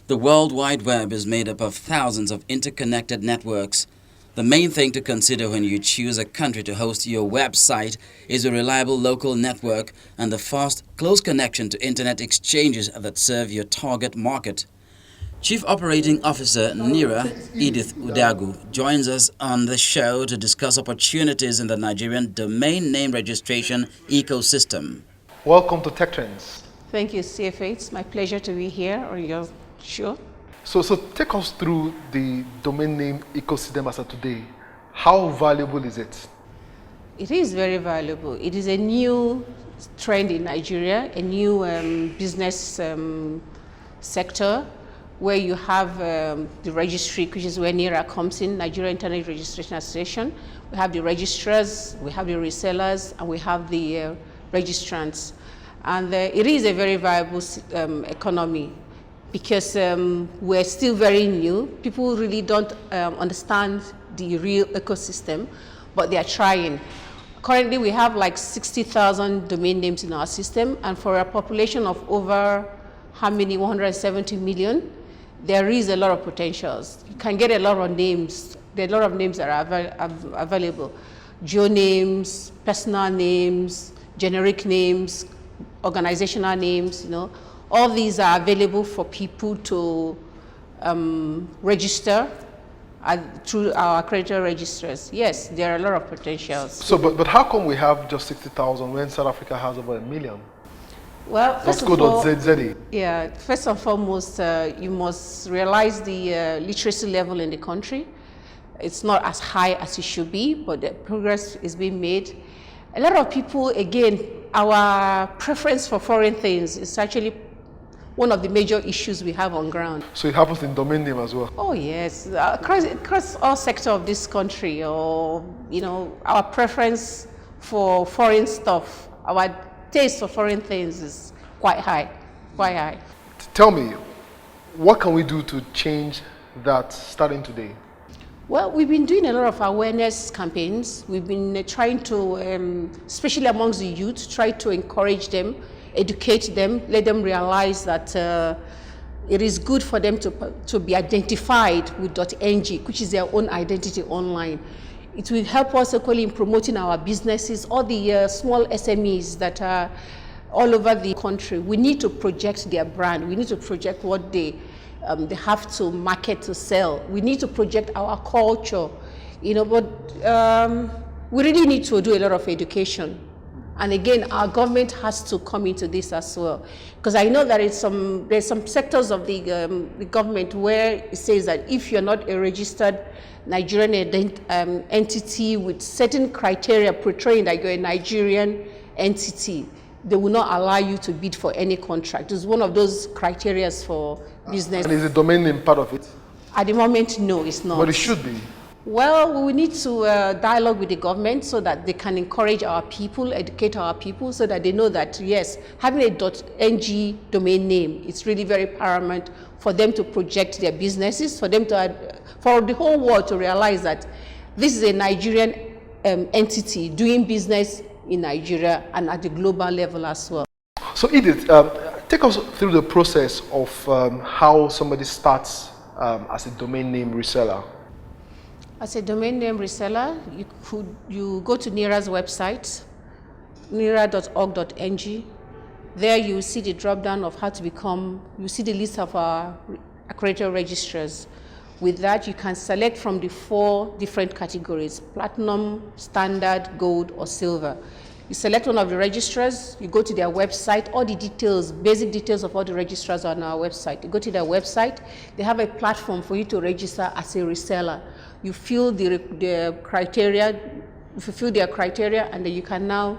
The World Wide Web is made up of thousands of interconnected networks. The main thing to consider when you choose a country to host your website is a reliable local network and the fast, close connection to internet exchanges that serve your target market. Chief Operating Officer Nira Edith Udagu joins us on the show to discuss opportunities in the Nigerian domain name registration ecosystem. Welcome to Tech Trends. Thank you, CFA. It's my pleasure to be here on your show. So take us through the domain name ecosystem as of today. How valuable is it? It is very valuable. It is a new trend in Nigeria, a new business sector where you have the registry, which is where NIRA comes in, Nigerian Internet Registration Association. We have the registrars, we have the resellers, and we have the registrants. And it is a very viable economy because we're still very new. People really don't understand the real ecosystem, but they are trying. Currently, we have like 60,000 domain names in our system, and for a population of over, how many, 170 million, there is a lot of potentials. You can get a lot of names. There are a lot of names that are available. Geo names, personal names, generic names, organizational names, all these are available for people to register through our accredited registrars. Yes, there are a lot of potentials. So, but how come we have just 60,000 when South Africa has over 1 million? Well, first of all, .co.zz. Yeah, first and foremost, you must realize the literacy level in the country. It's not as high as it should be, but the progress is being made. A lot of people, again, our preference for foreign things is actually one of the major issues we have on ground. So it happens in domain name as well? Oh yes, across all sectors of this country, or our preference for foreign stuff, our taste for foreign things is quite high, quite high. Tell me, what can we do to change that starting today? Well, we've been doing a lot of awareness campaigns. We've been trying to, especially amongst the youth, try to encourage them, educate them, let them realize that it is good for them to be identified with .ng, which is their own identity online. It will help us equally in promoting our businesses, all the small SMEs that are all over the country. We need to project their brand. We need to project what they have to market, to sell. We need to project our culture, but we really need to do a lot of education. And again, our government has to come into this as well. Because I know that there's some sectors of the government where it says that if you're not a registered Nigerian entity with certain criteria portraying that you're a Nigerian entity, they will not allow you to bid for any contract. It's one of those criteria for business. And is the domain name part of it? At the moment, no, it's not. But it should be. Well, we need to dialogue with the government so that they can encourage our people, educate our people, so that they know that, yes, having a .ng domain name is really very paramount for them to project their businesses, for the whole world to realize that this is a Nigerian entity doing business in Nigeria and at the global level as well. So Edith, take us through the process of how somebody starts as a domain name reseller. As a domain name reseller, you go to NIRA's website, nira.org.ng. There you see the drop down of how to become, you see the list of our accredited registrars. With that, you can select from the 4 different categories: platinum, standard, gold, or silver. You select one of the registrars, you go to their website, all the details, basic details of all the registrars are on our website. You go to their website, they have a platform for you to register as a reseller. You fill the criteria, if you fill their criteria, and then you can now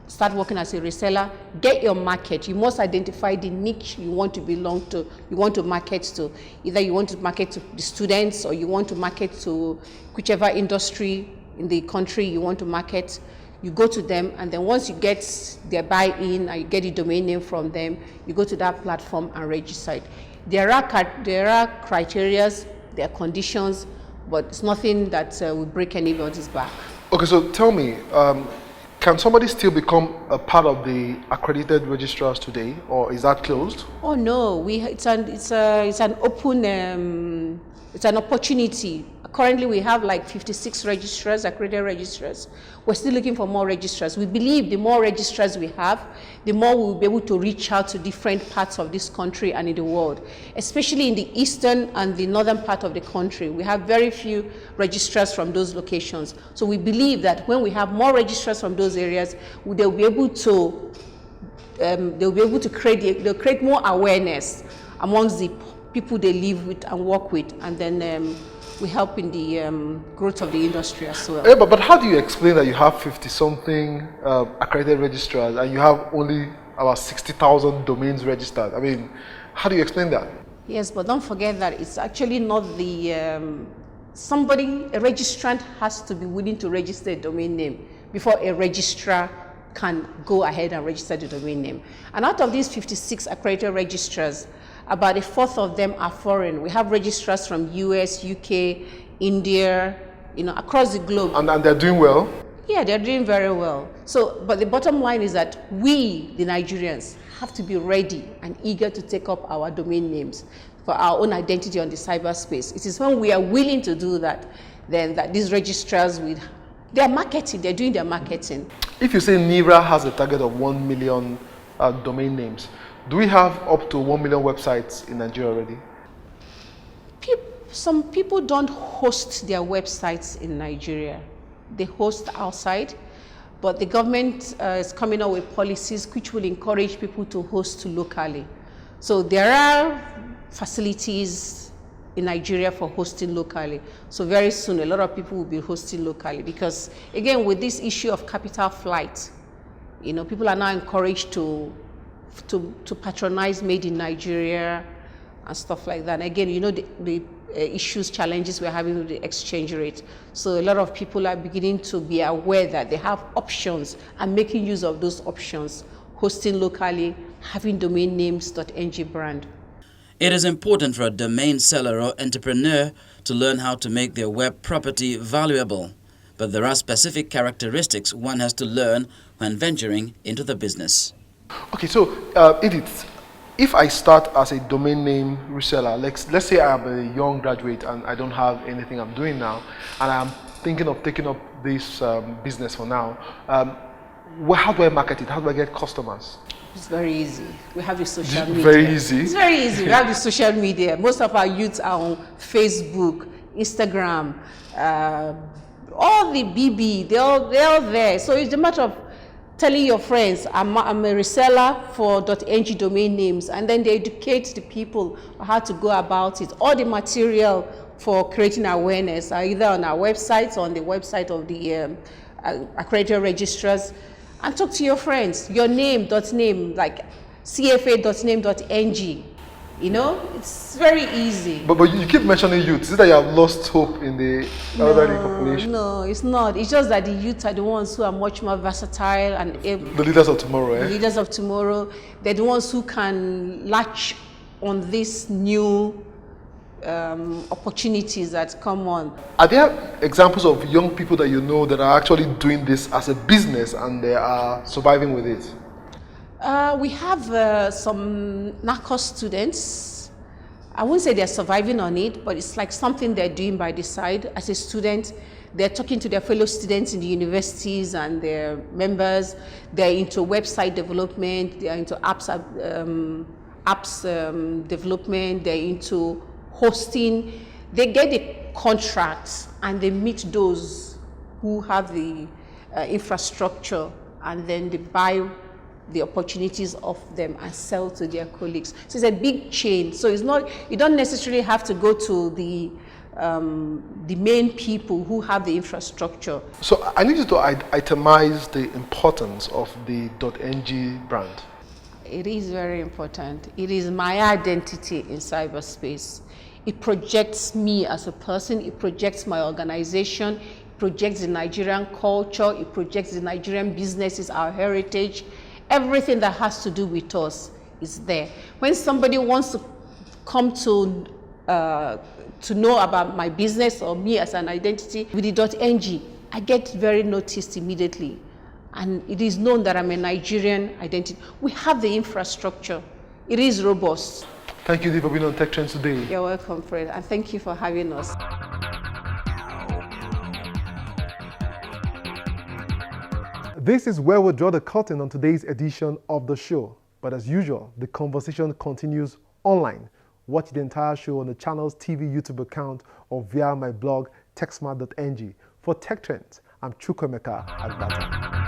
start working as a reseller, get your market. You must identify the niche you want to belong to, you want to market to. Either you want to market to the students or you want to market to whichever industry in the country you want to market. You go to them, and then once you get their buy-in and you get the domain name from them, you go to that platform and register it. There are criteria, there are conditions, but it's nothing that will break anybody's back. Okay, so tell me, Can somebody still become a part of the accredited registrars today, or is that closed? Oh no, it's an open, it's an opportunity. Currently, we have like 56 registrars, accredited registrars. We're still looking for more registrars. We believe the more registrars we have, the more we'll be able to reach out to different parts of this country and in the world, especially in the eastern and the northern part of the country. We have very few registrars from those locations. So we believe that when we have more registrars from those areas, they'll be able to create more awareness amongst the people they live with and work with, and then we help in the growth of the industry as well. Yeah, but how do you explain that you have 50-something accredited registrars and you have only about 60,000 domains registered? I mean, how do you explain that? Yes, but don't forget that it's actually not the a registrant has to be willing to register a domain name before a registrar can go ahead and register the domain name. And out of these 56 accredited registrars, about a fourth of them are foreign. We have registrars from US, UK, India, across the globe. And they're doing well? Yeah, they're doing very well. So, but the bottom line is that we, the Nigerians, have to be ready and eager to take up our domain names for our own identity on the cyberspace. It is when we are willing to do that, then that these registrars they're marketing, they're doing their marketing. If you say NIRA has a target of 1 million domain names, do we have up to 1 million websites in Nigeria already? Some people don't host their websites in Nigeria. They host outside, but the government is coming out with policies which will encourage people to host locally. So there are facilities in Nigeria for hosting locally. So very soon, a lot of people will be hosting locally because, again, with this issue of capital flight, people are now encouraged to patronize made in Nigeria and stuff like that. And again, the challenges we're having with the exchange rate. So a lot of people are beginning to be aware that they have options and making use of those options, hosting locally, having domain names.ng brand. It is important for a domain seller or entrepreneur to learn how to make their web property valuable. But there are specific characteristics one has to learn when venturing into the business. Okay, so Edith, if I start as a domain name reseller, let's say I am a young graduate and I don't have anything I'm doing now, and I'm thinking of taking up this business for now, how do I market it? How do I get customers? It's very easy. We have the social media. Very easy? It's very easy. We have the social media. Most of our youths are on Facebook, Instagram, all the BB, they're all there. So it's a matter of telling your friends, I'm a reseller for .ng domain names, and then they educate the people on how to go about it. All the material for creating awareness are either on our website or on the website of the accredited registrars. And talk to your friends, your name, like cfa.name.ng. It's very easy. But you keep mentioning youth. Is it that you have lost hope in the elderly population? No, it's not. It's just that the youth are the ones who are much more versatile and able. The leaders of tomorrow, eh? The leaders of tomorrow. They're the ones who can latch on these new opportunities that come on. Are there examples of young people that you know that are actually doing this as a business and they are surviving with it? We have some NACOS students. I wouldn't say they're surviving on it, but it's like something they're doing by the side. As a student, they're talking to their fellow students in the universities and their members. They're into website development. They're into apps development. They're into hosting. They get the contracts and they meet those who have the infrastructure, and then they buy the opportunities of them and sell to their colleagues. So it's a big chain. So it's not, you don't necessarily have to go to the main people who have the infrastructure. So I need you to itemize the importance of the .ng brand. It is very important. It is my identity in cyberspace. It projects me as a person. It projects my organization. It projects the Nigerian culture. It projects the Nigerian businesses, our heritage. Everything that has to do with us is there. When somebody wants to come to know about my business or me as an identity with the .ng, I get very noticed immediately. and it is known that I'm a Nigerian identity. We have the infrastructure. It is robust. Thank you for being on Tech Trends today. You're welcome, Fred, and thank you for having us. This is where we'll draw the curtain on today's edition of the show. But as usual, the conversation continues online. Watch the entire show on the channel's TV YouTube account or via my blog, techsmart.ng. For Tech Trends, I'm Chukwemeka Agbata.